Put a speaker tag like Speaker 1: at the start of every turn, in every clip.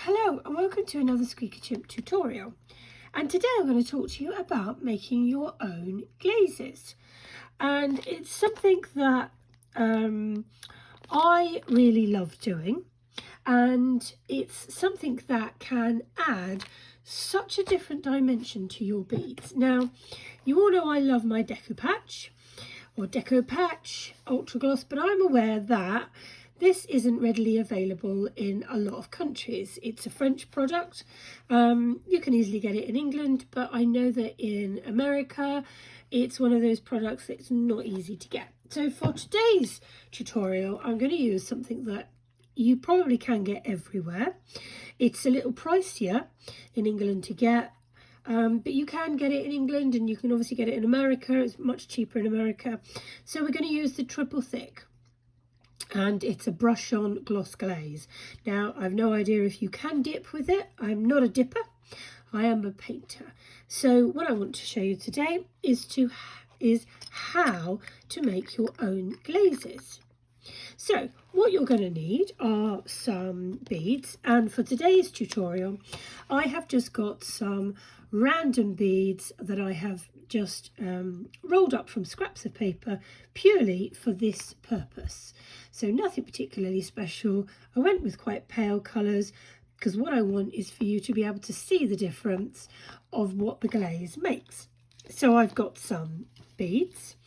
Speaker 1: Hello and welcome to another Squeaky Chimp tutorial, and today I'm going to talk to you about making your own glazes. And it's something that I really love doing, and it's something that can add such a different dimension to your beads. Now, you all know I love my decoupage or deco patch ultra gloss, but I'm aware that this isn't readily available in a lot of countries. It's a French product. You can easily get it in England, but I know that in America, it's one of those products that's not easy to get. So for today's tutorial, I'm going to use something that you probably can get everywhere. It's a little pricier in England to get, but you can get it in England, and you can obviously get it in America. It's much cheaper in America. So we're going to use the triple thick. And it's a brush on gloss glaze. Now, I've no idea if you can dip with it. I'm not a dipper, I am a painter. So what I want to show you today is how to make your own glazes. So what you're going to need are some beads, and for today's tutorial I have just got some random beads that I have just rolled up from scraps of paper purely for this purpose. So nothing particularly special. I went with quite pale colours because what I want is for you to be able to see the difference of what the glaze makes. So I've got some beads.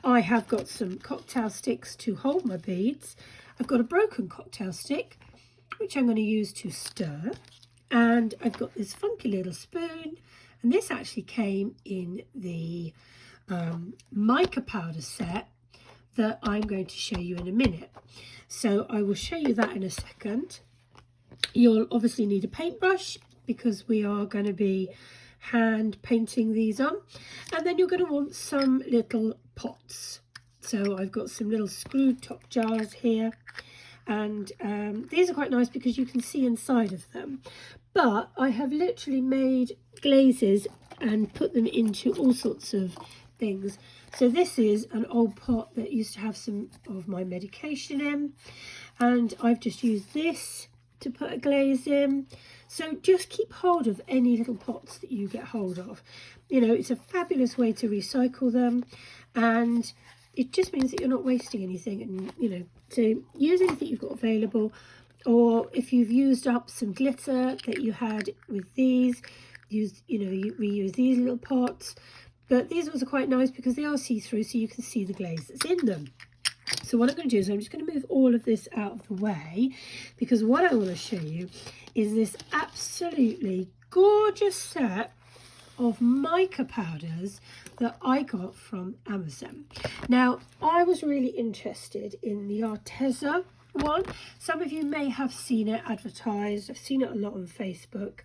Speaker 1: I have got some cocktail sticks to hold my beads. I've got a broken cocktail stick, which I'm going to use to stir. And I've got this funky little spoon. And this actually came in the mica powder set that I'm going to show you in a minute. So I will show you that in a second. You'll obviously need a paintbrush because we are going to be hand painting these on. And then you're going to want some little pots. So I've got some little screwed top jars here. And these are quite nice because you can see inside of them. But I have literally made glazes and put them into all sorts of things. So this is an old pot that used to have some of my medication in, and I've just used this to put a glaze in. So just keep hold of any little pots that you get hold of. You know, it's a fabulous way to recycle them, and it just means that you're not wasting anything. And you know, so use anything you've got available, or if you've used up some glitter that you had with these, you reuse these little pots. But these ones are quite nice because they are see-through, so you can see the glaze that's in them. So what I'm going to do is I'm just going to move all of this out of the way, because what I want to show you is this absolutely gorgeous set of mica powders that I got from Amazon. Now, I was really interested in the Arteza one. Some of you may have seen it advertised. I've seen it a lot on Facebook.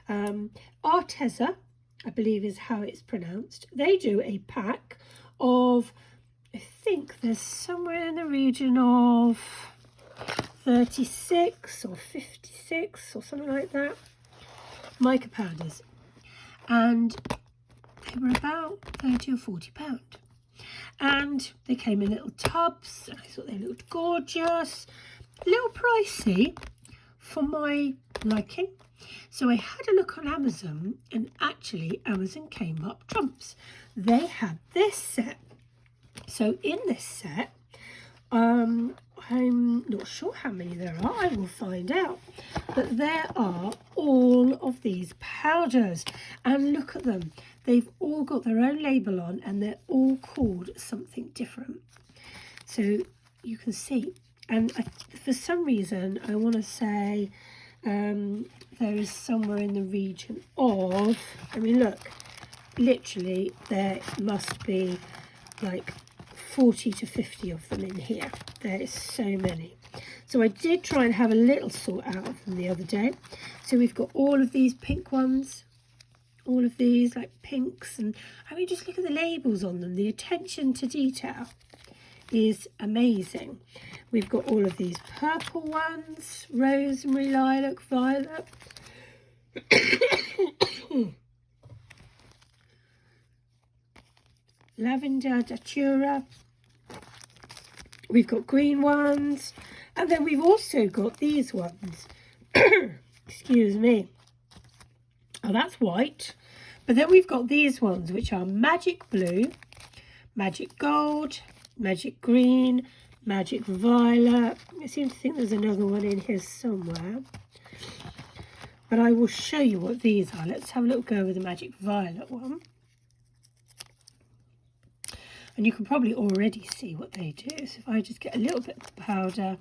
Speaker 1: Arteza, I believe is how it's pronounced. They do a pack of, I think there's somewhere in the region of 36 or 56 or something like that, mica powders. And they were about 30 or 40 pounds. And they came in little tubs, and I thought they looked gorgeous. A little pricey for my liking. So I had a look on Amazon, and actually Amazon came up trumps. They had this set. So in this set, I'm not sure how many there are. I will find out. But there are all of these powders, and look at them. They've all got their own label on, and they're all called something different. So you can see. And for some reason, I want to say there is somewhere in the region of, I mean, look, literally there must be like 40 to 50 of them in here. There is so many. So I did try and have a little sort out of them the other day. So we've got all of these pink ones, all of these like pinks, and I mean, just look at the labels on them. The attention to detail is amazing. We've got all of these purple ones, rosemary, lilac, violet. Lavender, datura. We've got green ones, and then we've also got these ones. Excuse Excuse me. Oh, that's white. But then we've got these ones, which are Magic Blue, Magic Gold, Magic Green, Magic Violet. I seem to think there's another one in here somewhere. But I will show you what these are. Let's have a little go with the Magic Violet one. And you can probably already see what they do. So if I just get a little bit of powder.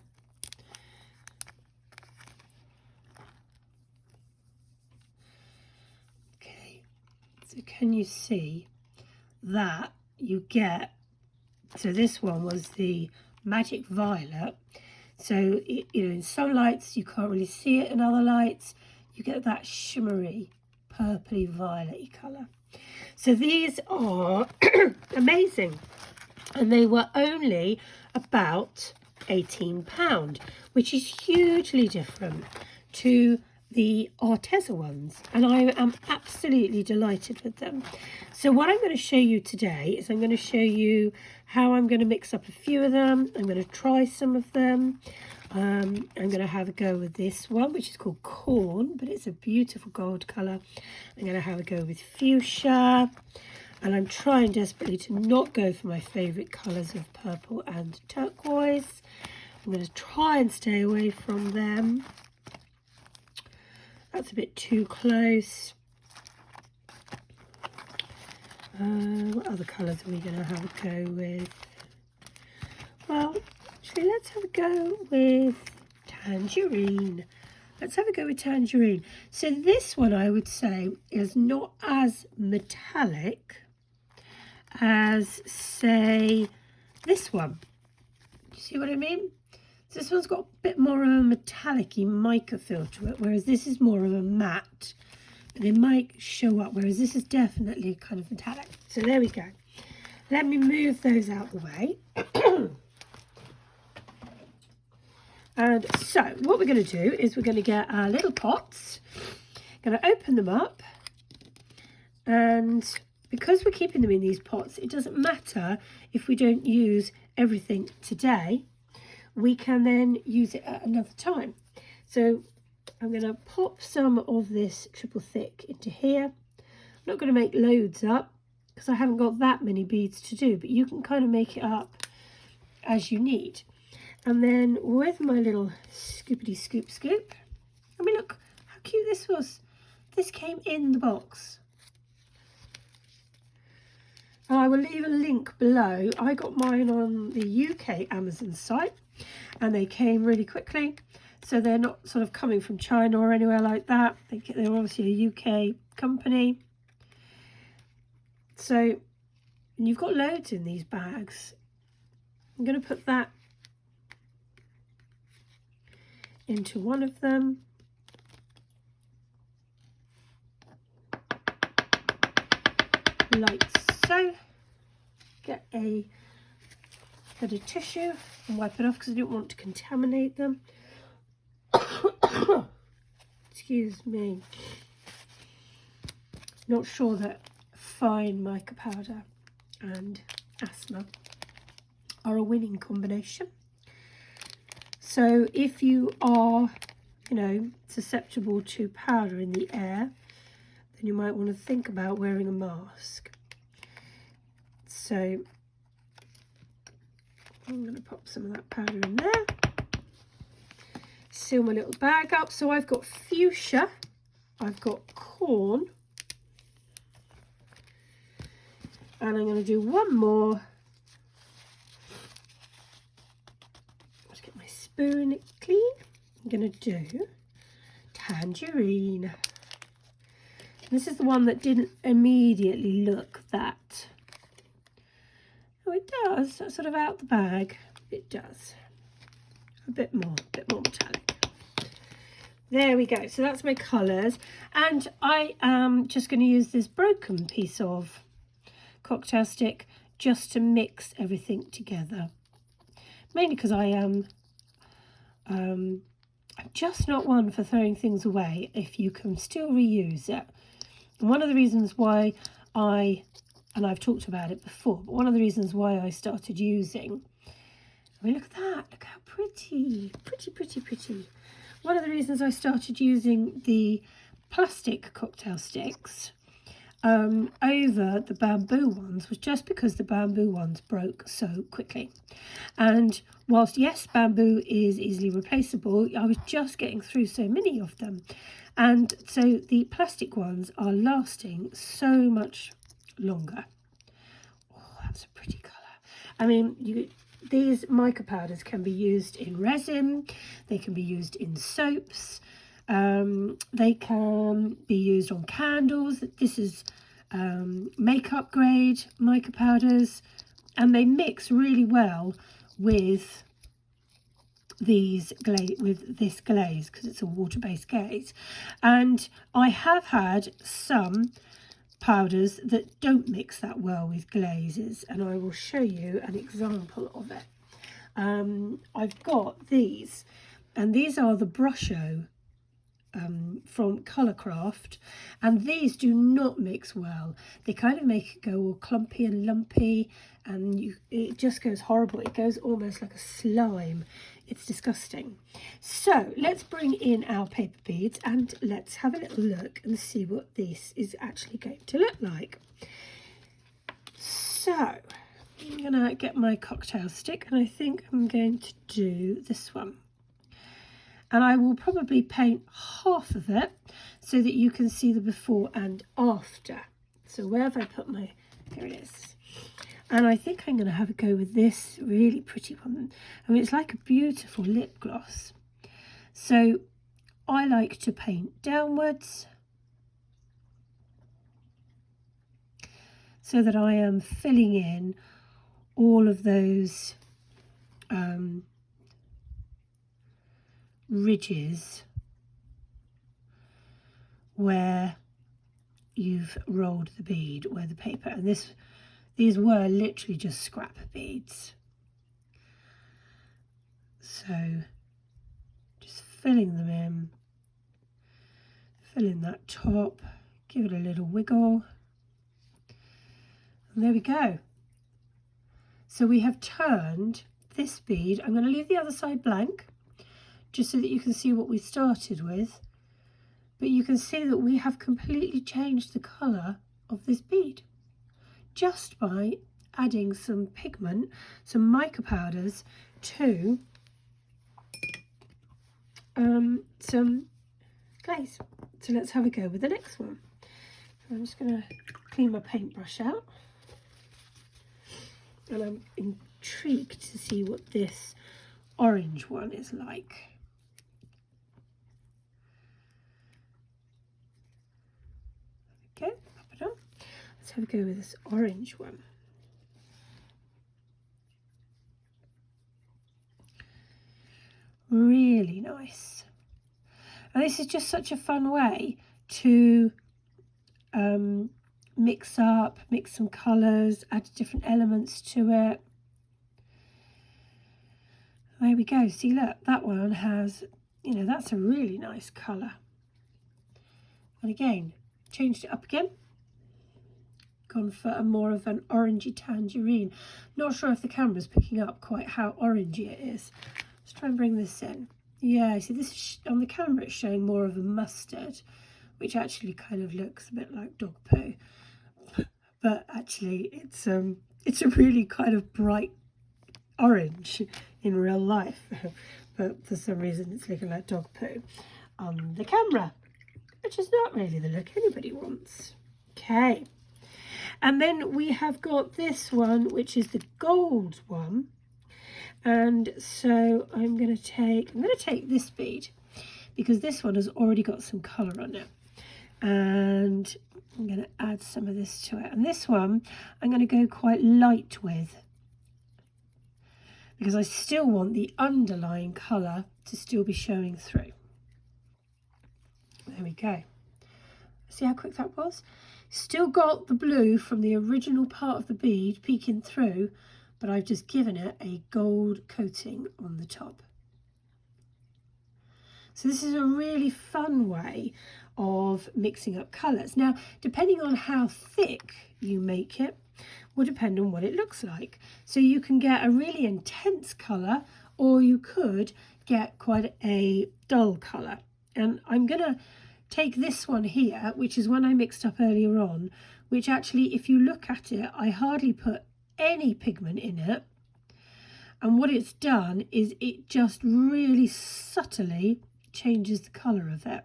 Speaker 1: Okay, so can you see that you get, so this one was the Magic Violet. So, in some lights you can't really see it, in other lights you get that shimmery, purpley, violet-y colour. So these are amazing, and they were only about £18, which is hugely different to the Arteza ones, and I am absolutely delighted with them. So what I'm going to show you today is I'm going to show you how I'm going to mix up a few of them. I'm going to try some of them. I'm going to have a go with this one, which is called Corn, but it's a beautiful gold colour. I'm going to have a go with Fuchsia, and I'm trying desperately to not go for my favourite colours of purple and turquoise. I'm going to try and stay away from them. That's a bit too close. What other colours are we going to have a go with? Well, actually, let's have a go with Tangerine. Let's have a go with Tangerine. So this one, I would say, is not as metallic as, say, this one. Do you see what I mean? So this one's got a bit more of a metallic-y mica feel to it, whereas this is more of a matte. But it might show up, whereas this is definitely kind of metallic. So there we go. Let me move those out the way. And so what we're going to do is we're going to get our little pots, going to open them up, and because we're keeping them in these pots, it doesn't matter if we don't use everything today. We can then use it at another time. So I'm going to pop some of this triple thick into here. I'm not going to make loads up because I haven't got that many beads to do, but you can kind of make it up as you need. And then with my little scoopity scoop. I mean, look how cute this was. This came in the box. And I will leave a link below. I got mine on the UK Amazon site, and they came really quickly. So they're not sort of coming from China or anywhere like that. They're obviously a UK company. So, and you've got loads in these bags. I'm going to put that into one of them. Like so. Get a bit of tissue and wipe it off because I don't want to contaminate them. Excuse me. Not sure that fine mica powder and asthma are a winning combination. So if you are, susceptible to powder in the air, then you might want to think about wearing a mask. So I'm going to pop some of that powder in there. Seal my little bag up. So I've got Fuchsia, I've got Corn, and I'm going to do one more. Let's get my spoon clean. I'm going to do Tangerine. This is the one that didn't immediately look that. Oh, it does. That's sort of out the bag. It does. A bit more metallic. There we go. So that's my colours. And I am just going to use this broken piece of cocktail stick just to mix everything together. Mainly because I am I'm just not one for throwing things away if you can still reuse it. And one of the reasons why and I've talked about it before, but one of the reasons why I started using, I mean, look at that, look how pretty, pretty. one of the reasons I started using the plastic cocktail sticks over the bamboo ones was just because the bamboo ones broke so quickly. And whilst yes, bamboo is easily replaceable, I was just getting through so many of them, and so the plastic ones are lasting so much longer. Oh, that's a pretty colour. I mean, these mica powders can be used in resin, they can be used in soaps, they can be used on candles. This is makeup grade mica powders, and they mix really well with this glaze because it's a water-based glaze. And I have had some powders that don't mix that well with glazes, and I will show you an example of it. I've got these, and these are the Brusho from Colourant, and these do not mix well. They kind of make it go all clumpy and lumpy, and it just goes horrible. It goes almost like a slime. It's disgusting. So let's bring in our paper beads and let's have a little look and see what this is actually going to look like. So I'm gonna get my cocktail stick, and I think I'm going to do this one. And I will probably paint half of it so that you can see the before and after. So where have I put my, here it is. And I think I'm going to have a go with this really pretty one. I mean, it's like a beautiful lip gloss. So I like to paint downwards so that I am filling in all of those ridges where you've rolled the bead, where the paper, and these were literally just scrap beads. So just filling them in, fill in that top, give it a little wiggle, and there we go. So we have turned this bead. I'm going to leave the other side blank just so that you can see what we started with, but you can see that we have completely changed the colour of this bead just by adding some pigment, some mica powders to some glaze. So let's have a go with the next one. I'm just going to clean my paintbrush out, and I'm intrigued to see what this orange one is like. Okay, pop it on. Let's have a go with this orange one. Really nice. And this is just such a fun way to mix some colours, add different elements to it. There we go. See, look, that one has, you know, that's a really nice colour. And again, changed it up again. Gone for a more of an orangey tangerine. Not sure if the camera's picking up quite how orangey it is. Let's try and bring this in. Yeah, see, this is, on the camera it's showing more of a mustard, which actually kind of looks a bit like dog poo. But actually it's a really kind of bright orange in real life. But for some reason it's looking like dog poo on the camera, which is not really the look anybody wants. Okay. And then we have got this one, which is the gold one. And so I'm going to take this bead because this one has already got some colour on it. And I'm going to add some of this to it. And this one I'm going to go quite light with because I still want the underlying colour to still be showing through. There we go. See how quick that was? Still got the blue from the original part of the bead peeking through, but I've just given it a gold coating on the top. So this is a really fun way of mixing up colours. Now, depending on how thick you make it, will depend on what it looks like. So you can get a really intense colour, or you could get quite a dull colour. And I'm going to take this one here, which is one I mixed up earlier on, which actually, if you look at it, I hardly put any pigment in it. And what it's done is it just really subtly changes the colour of it.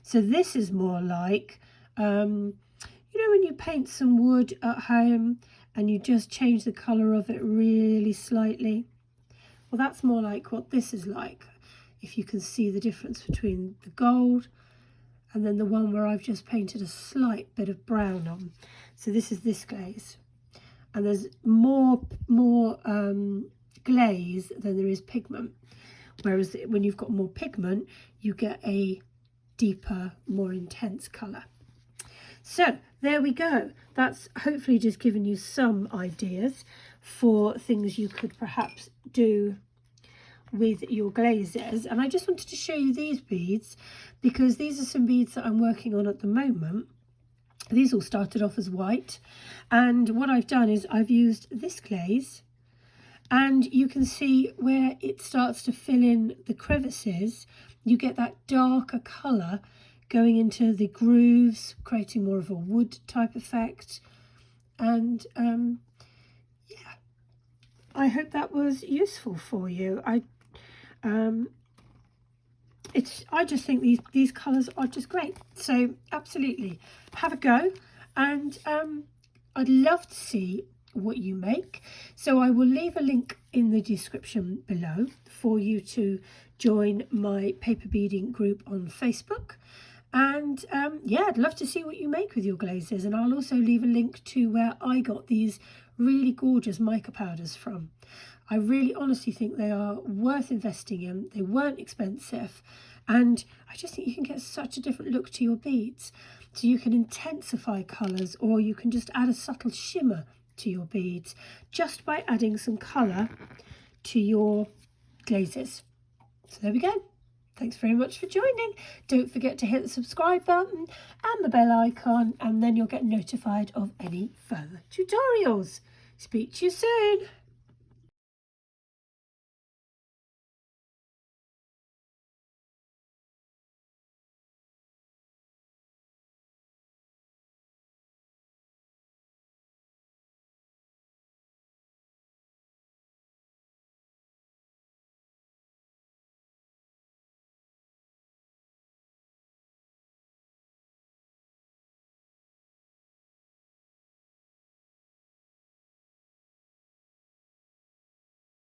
Speaker 1: So this is more like, you know, when you paint some wood at home and you just change the colour of it really slightly. Well, that's more like what this is like, if you can see the difference between the gold and then the one where I've just painted a slight bit of brown on. So this is this glaze, and there's more glaze than there is pigment, whereas when you've got more pigment you get a deeper, more intense colour. So there we go. That's hopefully just given you some ideas for things you could perhaps do with your glazes. And I just wanted to show you these beads because these are some beads that I'm working on at the moment. These all started off as white, and what I've done is I've used this glaze, and you can see where it starts to fill in the crevices. You get that darker colour going into the grooves, creating more of a wood type effect. And yeah, I hope that was useful for you. I just think these colours are just great. So absolutely have a go, and I'd love to see what you make. So I will leave a link in the description below for you to join my paper beading group on Facebook. And yeah, I'd love to see what you make with your glazes, and I'll also leave a link to where I got these really gorgeous mica powders from. I really honestly think they are worth investing in. They weren't expensive, and I just think you can get such a different look to your beads. So you can intensify colours, or you can just add a subtle shimmer to your beads just by adding some colour to your glazes. So there we go. Thanks very much for joining. Don't forget to hit the subscribe button and the bell icon, and then you'll get notified of any further tutorials. Speak to you soon.